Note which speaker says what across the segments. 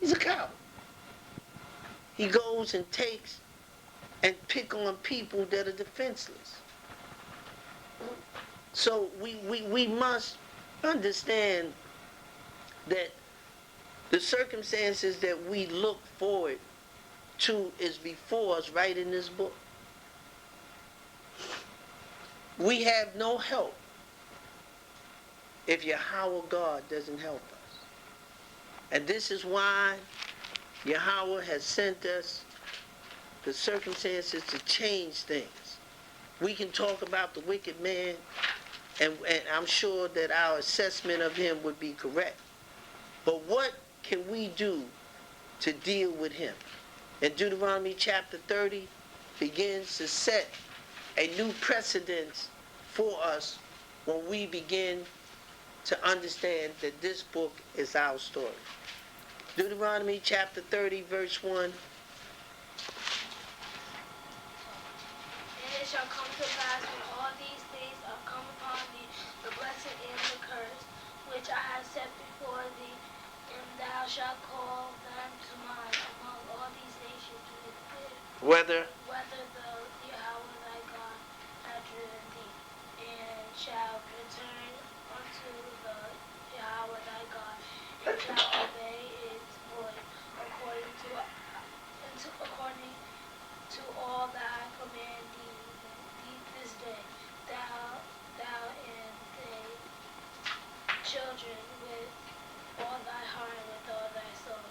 Speaker 1: He's a coward. He goes and takes and pick on people that are defenseless. So we must understand that the circumstances that we look forward to is before us right in this book. We have no help if Yahweh God doesn't help us. And this is why Yahweh has sent us the circumstances to change things. We can talk about the wicked man, and I'm sure that our assessment of him would be correct. But what can we do to deal with him? And Deuteronomy chapter 30 begins to set a new precedence for us when we begin to understand that this book is our story. Deuteronomy chapter 30, verse 1.
Speaker 2: And it shall come to pass when all these things are come upon thee, the blessing and the curse, which I have set before thee, and thou shalt call them to mind among all these nations
Speaker 1: Whether
Speaker 2: the Yahweh thy God hath driven thee, and shall return unto the Yahweh thy God, and shall obey his voice according to all that I command thee this day, thou and thy children with all thy heart and with all thy soul.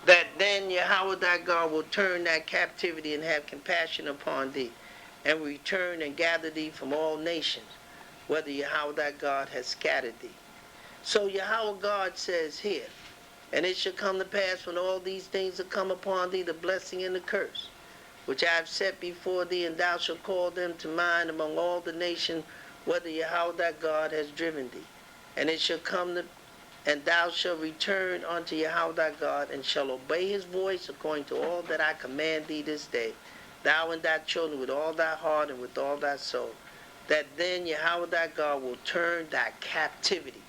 Speaker 1: that then Yahweh thy God will turn that captivity and have compassion upon thee, and return and gather thee from all nations, whether Yahweh thy God has scattered thee. So Yahweh God says here, and it shall come to pass when all these things are come upon thee, the blessing and the curse, which I have set before thee, and thou shalt call them to mind among all the nations, whether Yahweh thy God has driven thee. And it shall come to and thou shalt return unto Yahweh thy God, and shalt obey his voice according to all that I command thee this day, thou and thy children with all thy heart and with all thy soul, that then Yahweh thy God will turn thy captivity.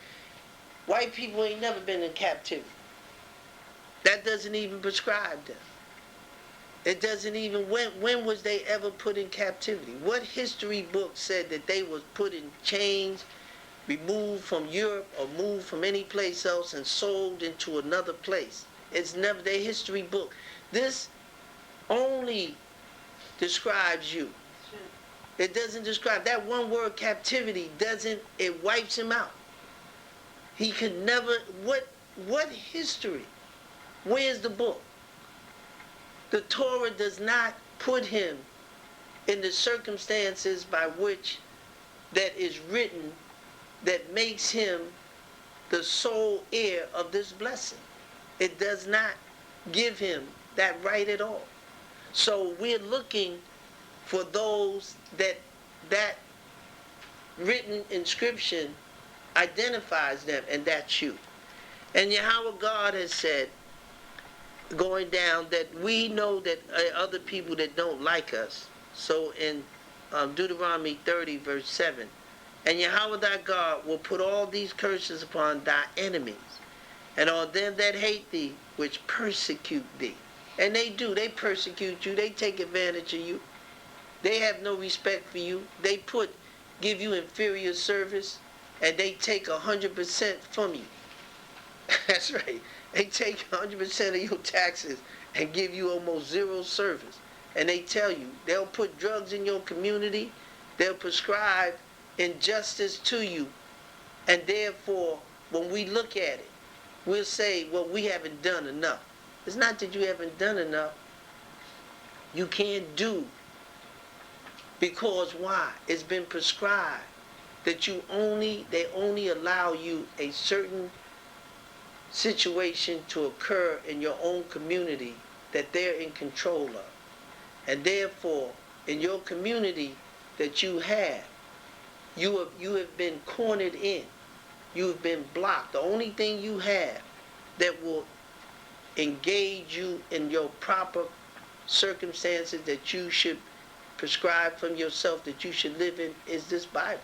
Speaker 1: White people ain't never been in captivity. That doesn't even prescribe them. It doesn't even, when was they ever put in captivity? What history book said that they was put in chains, removed from Europe or moved from any place else and sold into another place? It's never their history book. This only describes you. It doesn't describe, that one word captivity doesn't, it wipes him out. He could never, what history? Where's the book? The Torah does not put him in the circumstances by which that is written that makes him the sole heir of this blessing. It does not give him that right at all. So we're looking for those that written inscription identifies them, and that's you. And Yahweh God has said, going down, that we know that other people that don't like us. So in Deuteronomy 30, verse 7, and Yahweh thy God will put all these curses upon thy enemies, and on them that hate thee, which persecute thee. And they do, they persecute you, they take advantage of you. They have no respect for you. They give you inferior service, and they take 100% from you. That's right. They take 100% of your taxes and give you almost zero service. And they tell you, they'll put drugs in your community, they'll prescribe injustice to you, and therefore, when we look at it, we'll say, well, we haven't done enough. It's not that you haven't done enough. You can't do, because why? It's been prescribed that they only allow you a certain situation to occur in your own community that they're in control of. And therefore, in your community that you have been cornered in. You've been blocked. The only thing you have that will engage you in your proper circumstances that you should prescribe from yourself, that you should live in, is this Bible.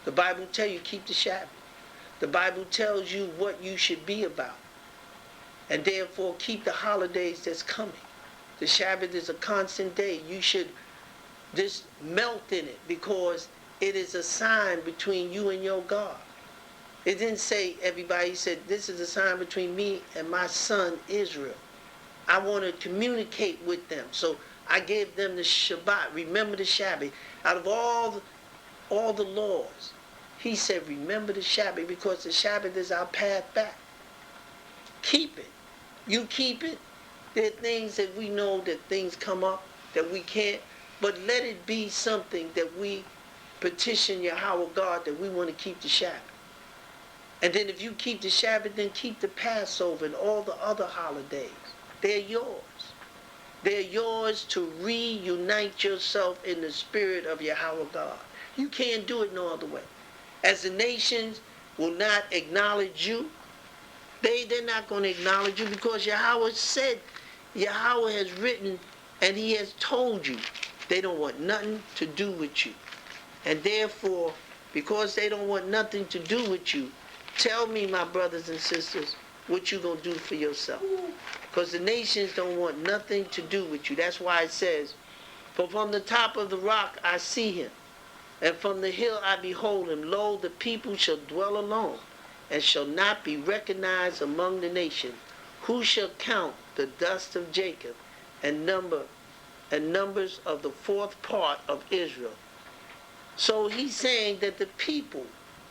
Speaker 1: The Bible will tell you, keep the Sabbath. The Bible tells you what you should be about. And therefore keep the holidays that's coming. The Shabbat is a constant day. You should just melt in it because it is a sign between you and your God. It didn't say everybody. He said, this is a sign between me and my son Israel. I want to communicate with them. So I gave them the Shabbat. Remember the Shabbat. Out of all the laws, he said, remember the Shabbat because the Shabbat is our path back. Keep it. You keep it. There are things that we know that things come up that we can't, but let it be something that we petition Yahweh God that we want to keep the Shabbat. And then if you keep the Shabbat, then keep the Passover and all the other holidays. They're yours. They're yours to reunite yourself in the spirit of Yahweh God. You can't do it no other way. As the nations will not acknowledge you, they're not going to acknowledge you because Yahweh said, Yahweh has written and he has told you they don't want nothing to do with you. And therefore, because they don't want nothing to do with you, tell me, my brothers and sisters, what you going to do for yourself. Because the nations don't want nothing to do with you. That's why it says, for from the top of the rock I see him, and from the hill I behold him. Lo, the people shall dwell alone, and shall not be recognized among the nations. Who shall count the dust of Jacob, and numbers of the fourth part of Israel? So he's saying that the people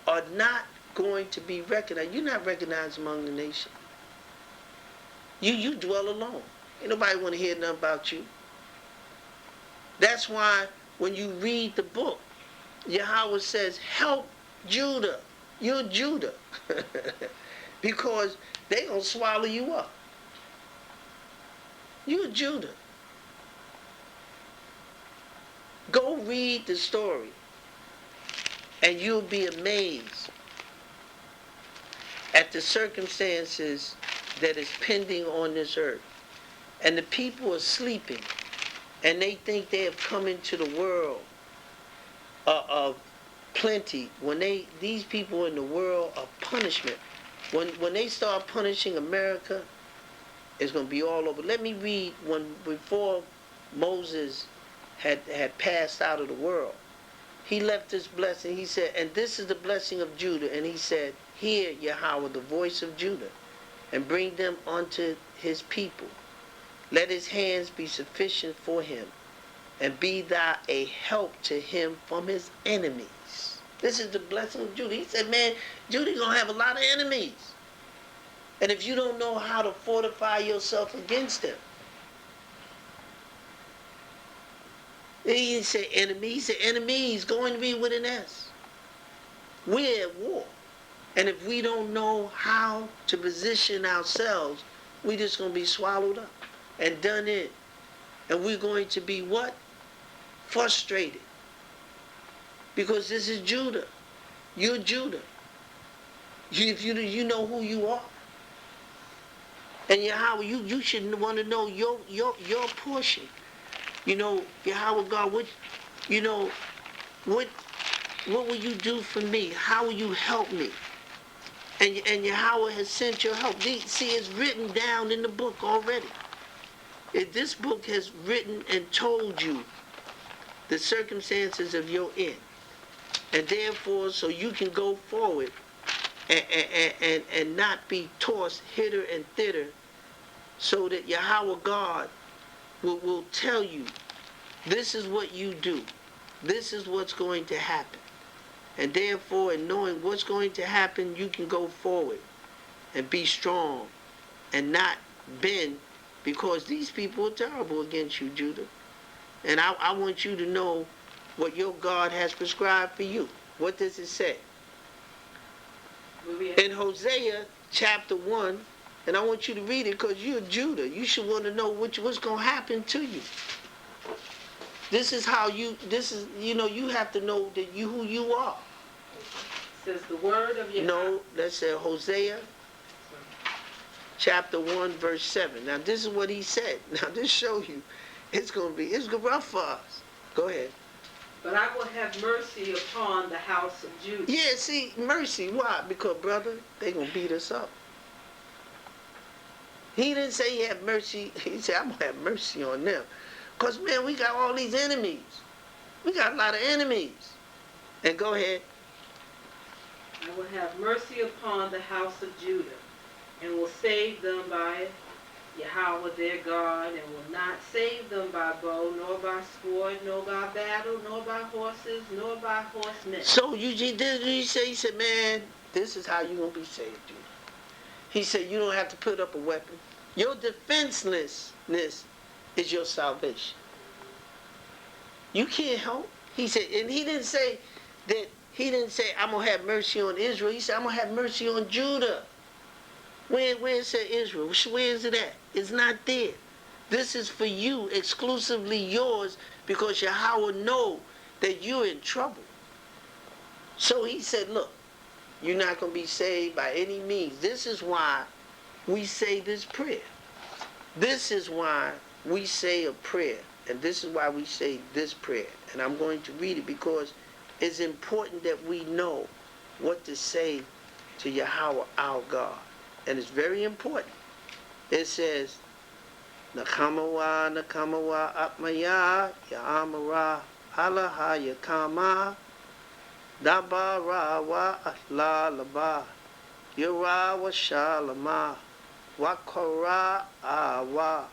Speaker 1: are not going to be recognized. You're not recognized among the nations. You dwell alone. Ain't nobody want to hear nothing about you. That's why when you read the book, Yahweh says, help Judah. You're Judah. Because they gonna swallow you up. You're Judah. Go read the story and you'll be amazed at the circumstances that is pending on this earth. And the people are sleeping and they think they have come into the world of plenty when these people in the world of punishment. When they start punishing America, it's going to be all over. Let me read before Moses had passed out of the world. He left this blessing. He said, and this is the blessing of Judah. And he said, hear, Yahweh, the voice of Judah, and bring them unto his people. Let his hands be sufficient for him, and be thou a help to him from his enemies. This is the blessing of Judah. He said, man, Judah's going to have a lot of enemies. And if you don't know how to fortify yourself against them, he didn't say enemy, he said enemies going to be with an S. We're at war. And if we don't know how to position ourselves, we're just going to be swallowed up and done in. And we're going to be what? Frustrated. Because this is Judah. You're Judah. You know who you are. And Yahweh, you should want to know your portion. You know, Yahweh God, what will you do for me? How will you help me? And Yahweh has sent your help. See, it's written down in the book already. This book has written and told you the circumstances of your end. And therefore, so you can go forward and not be tossed hither and thither, so that Yahweh God will tell you, this is what you do. This is what's going to happen. And therefore, in knowing what's going to happen, you can go forward and be strong and not bend, because these people are terrible against you, Judah. And I want you to know what your God has prescribed for you. What does it say? In Hosea chapter 1, and I want you to read it because you're Judah. You should want to know what's going to happen to you. You have to know that who you are.
Speaker 3: It says the word of your
Speaker 1: No, let's say Hosea chapter 1 verse 7. Now this is what he said. Now this shows you it's rough for us. Go ahead.
Speaker 3: But I will have mercy upon the house of Judah.
Speaker 1: Yeah, see, mercy. Why? Because, brother, they going to beat us up. He didn't say he had mercy. He said, I'm going to have mercy on them. Because, man, we got all these enemies. We got a lot of enemies. And go ahead.
Speaker 3: I will have mercy upon the house of Judah, and will save them by Yahweh their God, and will not save them by bow, nor by sword, nor by battle, nor by horses, nor by horsemen.
Speaker 1: So you did he said, man, this is how you're going to be saved, Judah. He said, you don't have to put up a weapon. Your defenselessness is your salvation. You can't help. He said, and he didn't say, I'm going to have mercy on Israel. He said, I'm going to have mercy on Judah. Where it said Israel? Where is it at? It's not there. This is for you, exclusively yours, because Yahweh know that you're in trouble. So he said, look, you're not going to be saved by any means. This is why we say this prayer. This is why we say a prayer. And this is why we say this prayer. And I'm going to read it because it's important that we know what to say to Yahweh our God. And it's very important. It says, Nakamawa, Nakamawa, Atmaya, Ya'amara, Alaha, Yakama, Dabara, Wa, Atla, Laba, Yura, Wa, Shalama, Wakara, Awa,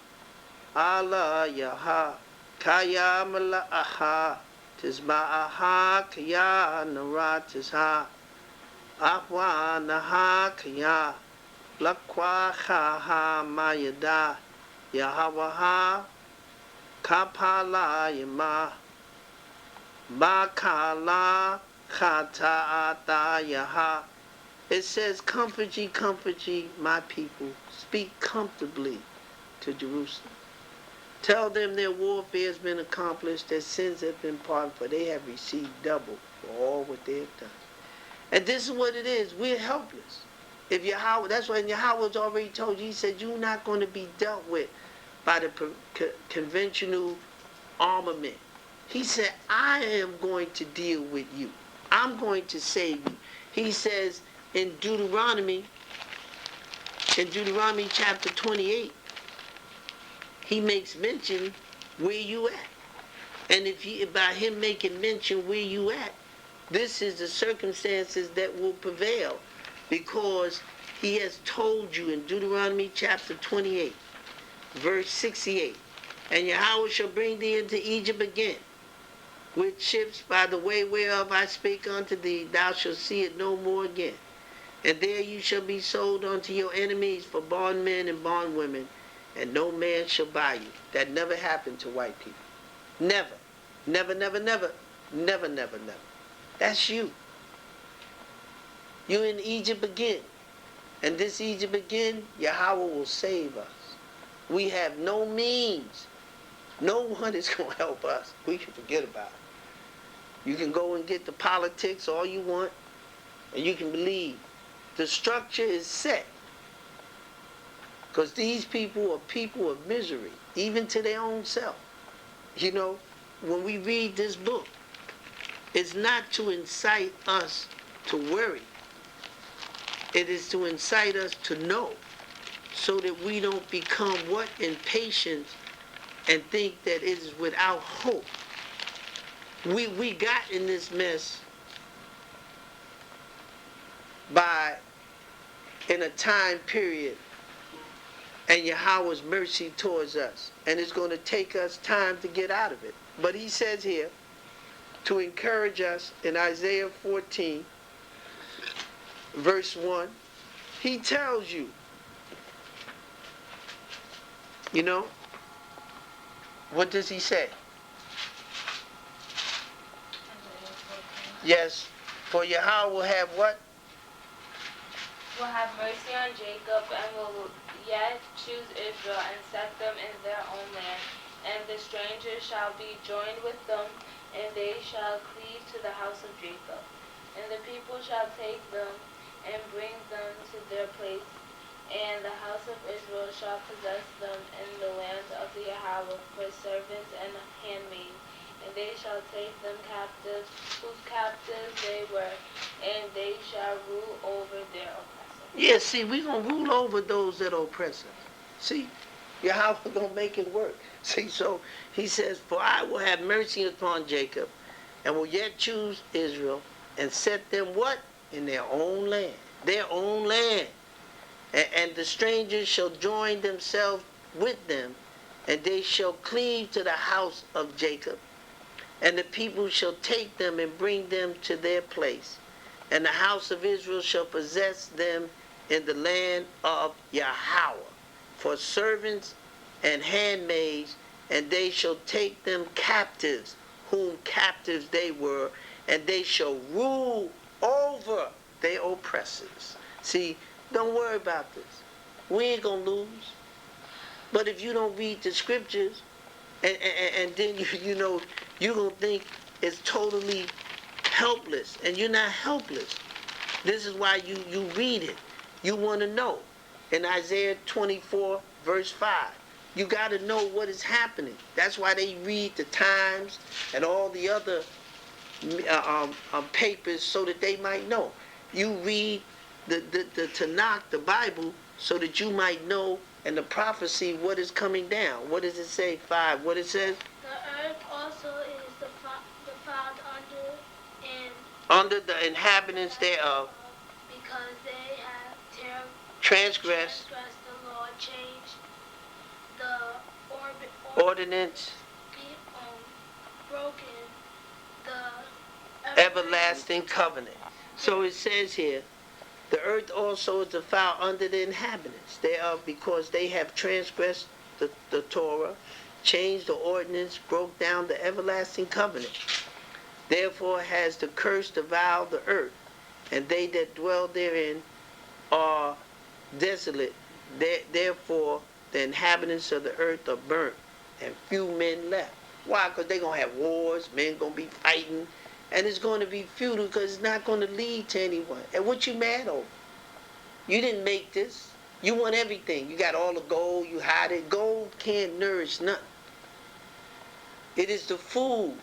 Speaker 1: Allah, Yaha, Kaya, Mala, Aha, Tizba'aha, Kaya, Nara, Tizha, Ahwa, Naha, Kaya, Lakwa, Ha, Mayada, Yahawaha, Kapala, Yama, Bakala, Khata'ata, Yaha. It says, comfort ye, my people. Speak comfortably to Jerusalem. Tell them their warfare has been accomplished, their sins have been pardoned, for they have received double for all what they have done. And this is what it is. We're helpless. If Yahweh, that's why Yahweh's already told you, he said, you're not going to be dealt with by the conventional armament. He said, I am going to deal with you. I'm going to save you. He says in Deuteronomy chapter 28, he makes mention where you at. And by him making mention where you at, this is the circumstances that will prevail. Because he has told you in Deuteronomy chapter 28, verse 68, and Yahweh shall bring thee into Egypt again, with ships by the way whereof I spake unto thee, thou shalt see it no more again. And there you shall be sold unto your enemies for bondmen and bondwomen, and no man shall buy you. That never happened to white people. Never. Never, never, never. Never, never, never. That's you. You're in Egypt again. And this Egypt again, Yahweh will save us. We have no means. No one is going to help us. We can forget about it. You can go and get the politics all you want, and you can believe. The structure is set. Because these people are people of misery, even to their own self. You know, when we read this book, it's not to incite us to worry. It is to incite us to know, so that we don't become what? Impatient and think that it is without hope. We got in this mess in a time period and Yahweh's mercy towards us. And it's going to take us time to get out of it. But he says here, to encourage us in Isaiah 14, verse 1, he tells you, you know, what does he say? Yes, for Yahweh will have what?
Speaker 2: Will have mercy on Jacob and will yet choose Israel and set them in their own land. And the strangers shall be joined with them, and they shall cleave to the house of Jacob. And the people shall take them and bring them to their place, and the house of Israel shall possess them in the land of the Yahweh for servants and handmaids, and they shall take them captives, whose captives they were, and they shall rule over their oppressors.
Speaker 1: Yeah, see, we're going to rule over those that oppress us. See, Yahweh going to make it work. See, so he says, for I will have mercy upon Jacob, and will yet choose Israel, and set them what? In their own land. Their own land. And the strangers shall join themselves with them, and they shall cleave to the house of Jacob. And the people shall take them and bring them to their place. And the house of Israel shall possess them in the land of Yahweh for servants and handmaids, and they shall take them captives, whom captives they were, and they shall rule over their oppressors. See, don't worry about this. We ain't going to lose. But if you don't read the scriptures, and then you're going to think it's totally helpless. And you're not helpless. This is why you read it. You want to know. In Isaiah 24, verse 5, you got to know what is happening. That's why they read the Times and all the other papers so that they might know. You read the Tanakh, the Bible, so that you might know and the prophecy what is coming down. What does it say? 5. What it says?
Speaker 2: The earth also is defiled
Speaker 1: under the inhabitants thereof,
Speaker 2: because they have
Speaker 1: transgressed
Speaker 2: the law, changed the
Speaker 1: ordinance,
Speaker 2: broken the
Speaker 1: everlasting covenant. So it says here, the earth also is defiled under the inhabitants thereof, because they have transgressed the Torah, changed the ordinance, broke down the everlasting covenant. Therefore has the curse devoured the earth, and they that dwell therein are desolate. Therefore the inhabitants of the earth are burnt, and few men left. Why? Because they're going to have wars, men going to be fighting, and it's going to be futile because it's not going to lead to anyone. And what you mad over? You didn't make this. You want everything. You got all the gold, you hide it. Gold can't nourish nothing. It is the food.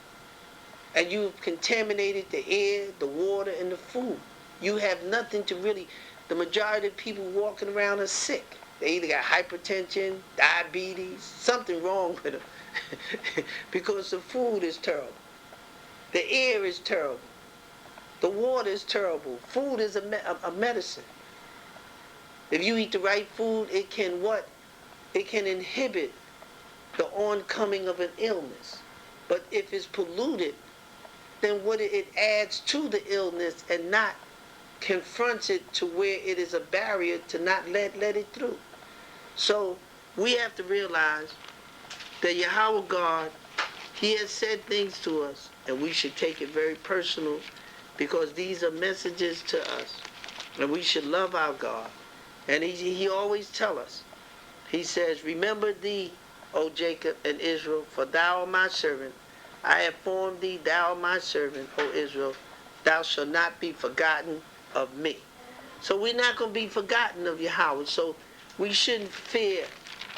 Speaker 1: And you've contaminated the air, the water, and the food. You have nothing to really... The majority of people walking around are sick. They either got hypertension, diabetes, something wrong with them. Because the food is terrible. The air is terrible. The water is terrible. Food is a medicine. If you eat the right food, it can what? It can inhibit the oncoming of an illness. But if it's polluted, then what it adds to the illness and not confronts it to where it is a barrier to not let it through. So we have to realize that Yahweh God, He has said things to us, and we should take it very personal, because these are messages to us, and we should love our God. And he always tell us, he says, remember thee, O Jacob and Israel, for thou art my servant. I have formed thee, thou art my servant, O Israel. Thou shalt not be forgotten of me. So we're not going to be forgotten of Yahweh. So we shouldn't fear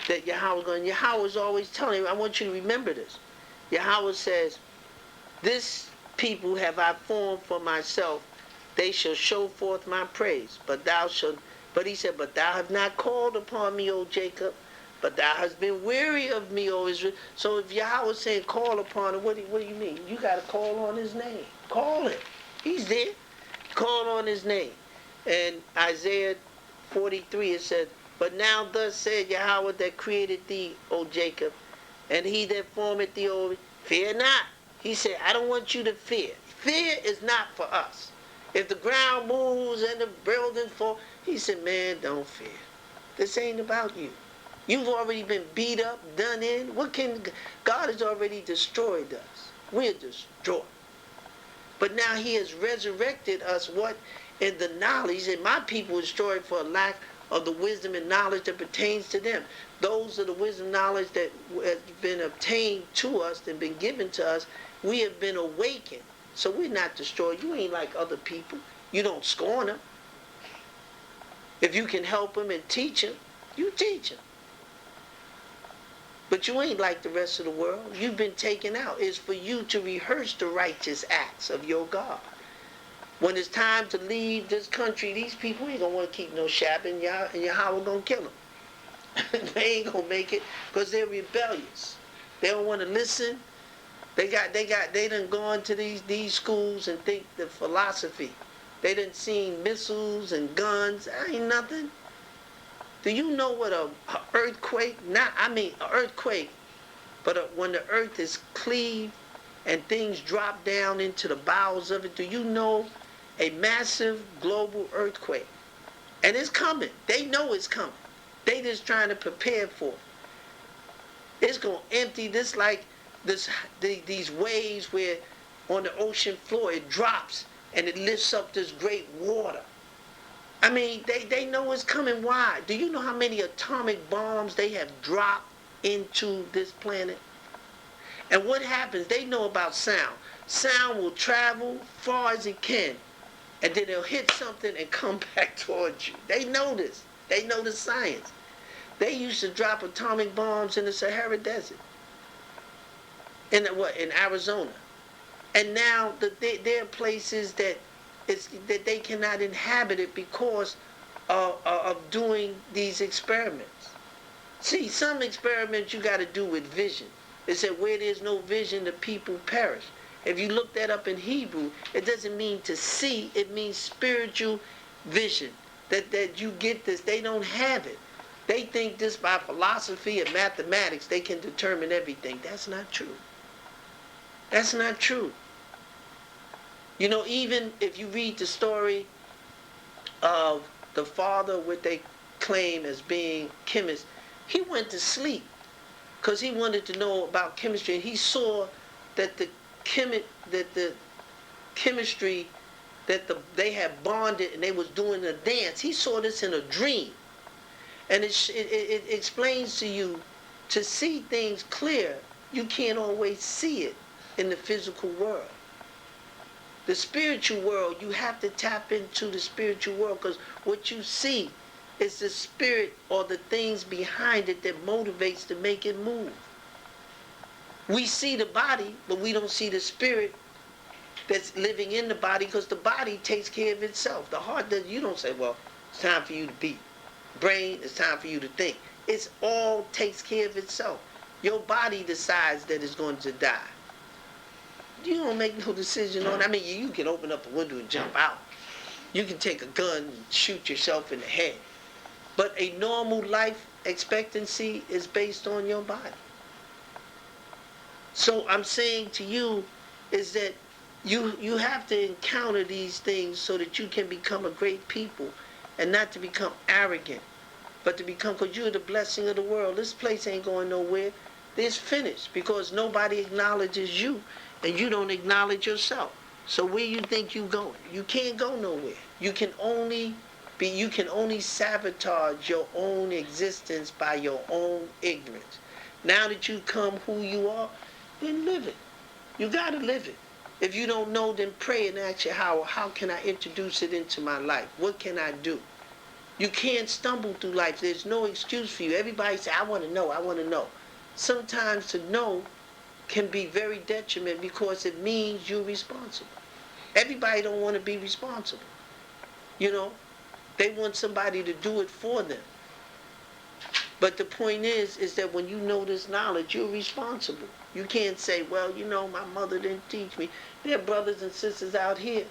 Speaker 1: that Yahweh is going. Yahweh is always telling you, I want you to remember this. Yahweh says, this people have I formed for myself. They shall show forth my praise. But he said, but thou have not called upon me, O Jacob. But thou hast been weary of me, O Israel. So if Yahweh is saying call upon him, what do you mean? You got to call on his name. Call him. He's there. Call on his name. And Isaiah 43, it said, but now thus said Yahweh that created thee, O Jacob, and he that formeth thee, O fear not. He said, I don't want you to fear. Fear is not for us. If the ground moves and the buildings fall, he said, man, don't fear. This ain't about you. You've already been beat up, done in. God has already destroyed us. We're destroyed. But now he has resurrected us, what? In the knowledge, and my people were destroyed for a lack of the wisdom and knowledge that pertains to them. Those are the wisdom and knowledge that has been obtained to us and been given to us. We have been awakened. So we're not destroyed. You ain't like other people. You don't scorn them. If you can help them and teach them, you teach them. But you ain't like the rest of the world. You've been taken out. It's for you to rehearse the righteous acts of your God. When it's time to leave this country, these people ain't going to want to keep no Shabbat, and Yahweh going to kill them. They ain't going to make it because they're rebellious. They don't want to listen. They done gone to these schools and think the philosophy. They done seen missiles and guns. That ain't nothing. Do you know what a earthquake, an earthquake, but when the earth is cleaved and things drop down into the bowels of it, do you know a massive global earthquake? And it's coming. They know it's coming. They just trying to prepare for it. It's going to empty this like these waves where on the ocean floor it drops and it lifts up this great water. I mean, they know it's coming. Why? Do you know how many atomic bombs they have dropped into this planet? And what happens? They know about sound. Sound will travel far as it can, and then it'll hit something and come back towards you. They know this. They know the science. They used to drop atomic bombs in the Sahara Desert, in Arizona. And now there are places that they cannot inhabit it because of doing these experiments. See, some experiments you got to do with vision. It said where there's no vision, the people perish. If you look that up in Hebrew, it doesn't mean to see, it means spiritual vision. That you get this, they don't have it. They think this by philosophy and mathematics, they can determine everything. That's not true. That's not true. You know, even if you read the story of the father, what they claim as being chemist, he went to sleep because he wanted to know about chemistry, and he saw that the chemistry that they had bonded and they was doing a dance. He saw this in a dream, and it explains to you to see things clear. You can't always see it in the physical world. The spiritual world, you have to tap into the spiritual world, because what you see is the spirit or the things behind it that motivates to make it move. We see the body, but we don't see the spirit that's living in the body, because the body takes care of itself. The heart does. You don't say, well, it's time for you to beat. Brain, it's time for you to think. It's all takes care of itself. Your body decides that it's going to die. You don't make no decision on it. I mean, you can open up a window and jump out. You can take a gun and shoot yourself in the head. But a normal life expectancy is based on your body. So I'm saying to you is that you have to encounter these things so that you can become a great people, and not to become arrogant, but to become, because you're the blessing of the world. This place ain't going nowhere. It's finished because nobody acknowledges you, and you don't acknowledge yourself. So where you think you going? You can't go nowhere. You can only sabotage your own existence by your own ignorance. Now that you come who you are, then live it. You gotta live it. If you don't know, then pray and ask you how can I introduce it into my life? What can I do? You can't stumble through life. There's no excuse for you. Everybody say, I want to know, I want to know. Sometimes to know can be very detriment because it means you're responsible. Everybody don't want to be responsible. You know, they want somebody to do it for them. But the point is that when you know this knowledge, you're responsible. You can't say, well, you know, my mother didn't teach me. There are brothers and sisters out here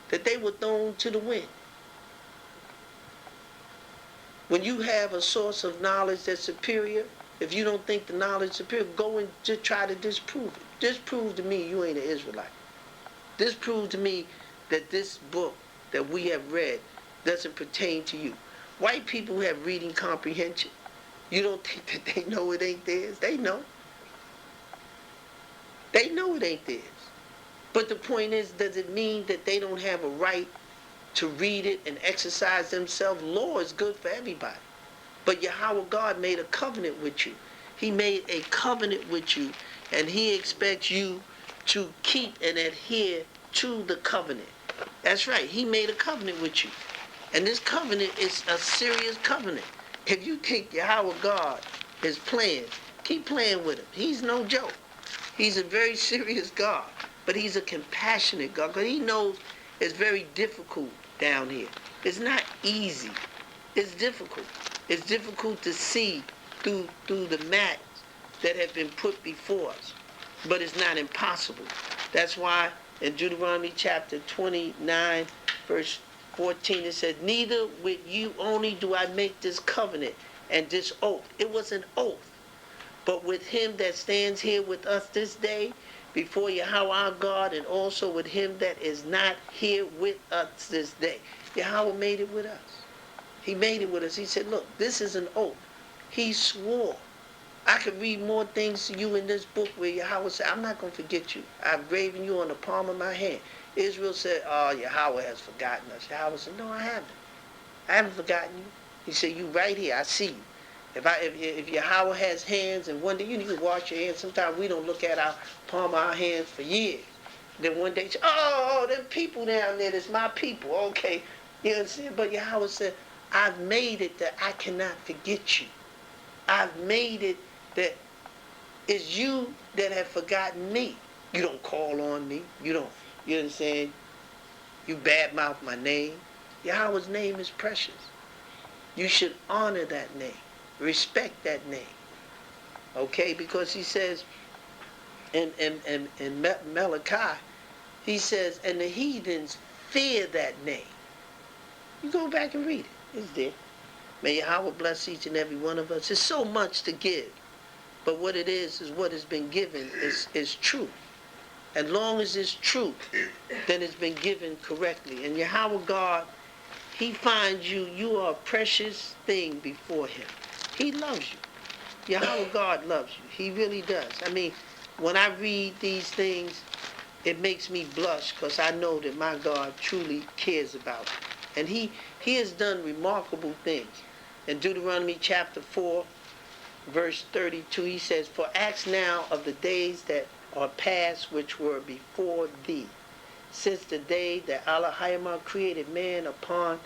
Speaker 1: that they were thrown to the wind. When you have a source of knowledge that's superior, if you don't think the knowledge is superior, go and just try to disprove it. Disprove to me you ain't an Israelite. Disprove to me that this book that we have read doesn't pertain to you. White people have reading comprehension. You don't think that they know it ain't theirs? They know. They know it ain't theirs. But the point is, does it mean that they don't have a right to read it and exercise themselves? Law is good for everybody. But Yahweh God made a covenant with you. He made a covenant with you, and he expects you to keep and adhere to the covenant. That's right. He made a covenant with you. And this covenant is a serious covenant. If you think Yahweh God is playing, Keep playing with him. He's no joke. He's a very serious God, but he's a compassionate God, because he knows it's very difficult down here. It's not easy. It's difficult. It's difficult to see through the mats that have been put before us, but it's not impossible. That's why in Deuteronomy chapter 29, verse 14, it said, neither with you only do I make this covenant and this oath. It was an oath. But with him that stands here with us this day, before Yahweh our God, and also with him that is not here with us this day. Yahweh made it with us. He made it with us. He said, look, this is an oath. He swore. I could read more things to you in this book where Yahweh said, I'm not going to forget you. I've graven you on the palm of my hand. Israel said, oh, Yahweh has forgotten us. Yahweh said, no, I haven't. I haven't forgotten you. He said, you right here. I see you. If Yahweh has hands, and one day you need to wash your hands. Sometimes we don't look at our palm of our hands for years. Then one day, oh, them people down there, that's my people. Okay, you know what I'm saying? But Yahweh said, I've made it that I cannot forget you. I've made it that it's you that have forgotten me. You don't call on me. You know what I'm saying? You badmouth my name. Yahweh's name is precious. You should honor that name. Respect that name. Okay? Because he says in Malachi, he says, and the heathens fear that name. You go back and read it. It's there. May Yahweh bless each and every one of us. There's so much to give. But what it is what has been given is truth. As long as it's truth, then it's been given correctly. And Yahweh God, he finds you are a precious thing before him. He loves you. Yahweh God loves you. He really does. I mean, when I read these things, it makes me blush, because I know that my God truly cares about me. And he has done remarkable things. In Deuteronomy chapter 4, verse 32, he says, for ask now of the days that are past, which were before thee, since the day that Elohim created man upon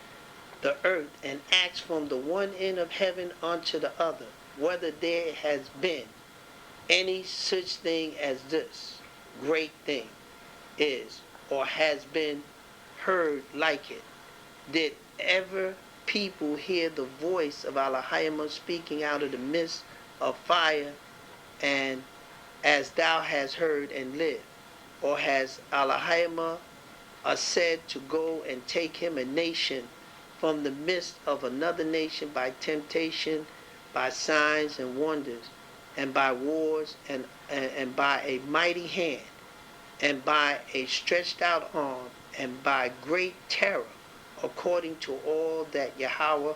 Speaker 1: the earth, and asked from the one end of heaven unto the other, whether there has been any such thing as this great thing is, or has been heard like it. Did ever people hear the voice of Elohim speaking out of the midst of fire, and as thou hast heard and lived? Or has Elohim said to go and take him a nation from the midst of another nation by temptation, by signs and wonders, and by wars, and by a mighty hand, and by a stretched out arm, and by great terror, according to all that Yahweh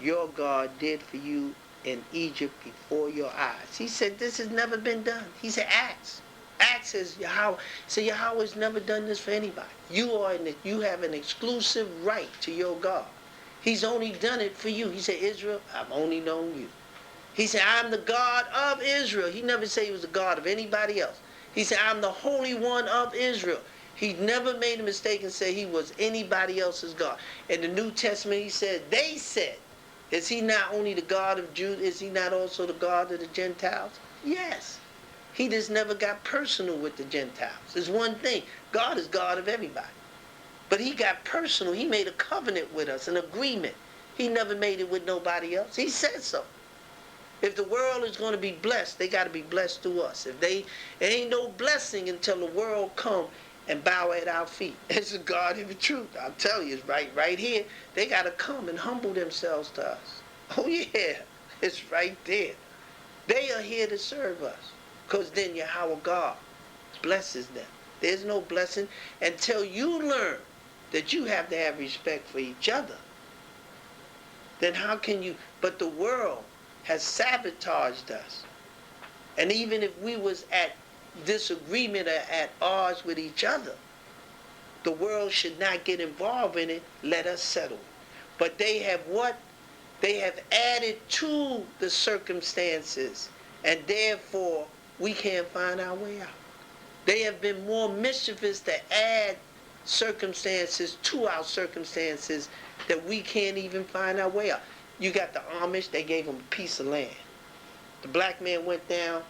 Speaker 1: your God did for you in Egypt before your eyes? He said this has never been done. He said ask. Ask says Yahweh. So Yahweh's never done this for anybody. You have an exclusive right to your God. He's only done it for you. He said, Israel, I've only known you. He said, I'm the God of Israel. He never said he was the God of anybody else. He said, I'm the Holy One of Israel. He never made a mistake and said he was anybody else's God. In the New Testament, he said, they said, is he not only the God of Judah, is he not also the God of the Gentiles? Yes. He just never got personal with the Gentiles. It's one thing. God is God of everybody. But he got personal. He made a covenant with us, an agreement. He never made it with nobody else. He said so. If the world is going to be blessed, they got to be blessed through us. It ain't no blessing until the world come and bow at our feet. It's the God of the truth. I'll tell you, it's right here. They got to come and humble themselves to us. Oh yeah, it's right there. They are here to serve us, because then Yahweh God blesses them. There's no blessing until you learn that you have to have respect for each other. Then how can you? But the world has sabotaged us. And even if we was at disagreement or at odds with each other, the world should not get involved in it. Let us settle. But they have what? They have added to the circumstances, and therefore we can't find our way out. They have been more mischievous to add circumstances to our circumstances that we can't even find our way out. You got the Amish, they gave them a piece of land. The black man went down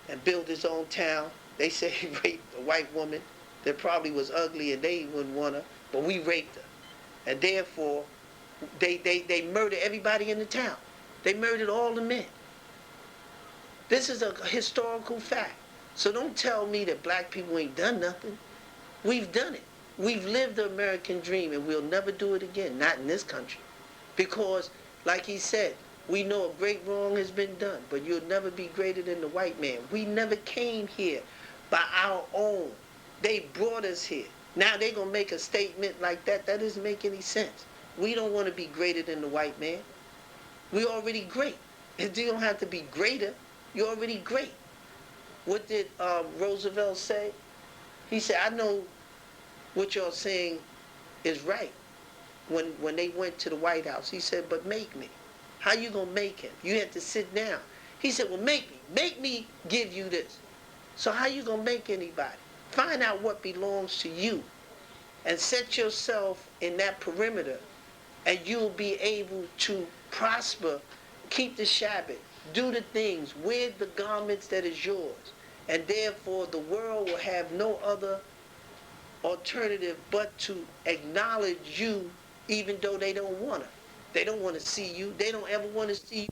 Speaker 1: and built his own town. They say he raped a white woman that probably was ugly and they wouldn't want her, but we raped her. And therefore, they murdered everybody in the town. They murdered all the men. This is a historical fact. So don't tell me that black people ain't done nothing. We've done it. We've lived the American dream and we'll never do it again, not in this country. Because, like he said, we know a great wrong has been done, but you'll never be greater than the white man. We never came here by our own. They brought us here. Now they're going to make a statement like that. That doesn't make any sense. We don't want to be greater than the white man. We're already great. You don't have to be greater. You're already great. What did Roosevelt say? He said, I know what you're saying is right. When they went to the White House, he said, but make me. How you going to make him? You had to sit down. He said, well, make me. Make me give you this. So how you going to make anybody? Find out what belongs to you and set yourself in that perimeter, and you'll be able to prosper, keep the Shabbat, do the things, wear the garments that is yours. And therefore, the world will have no other alternative but to acknowledge you, even though they don't want to. They don't want to see you. They don't ever want to see you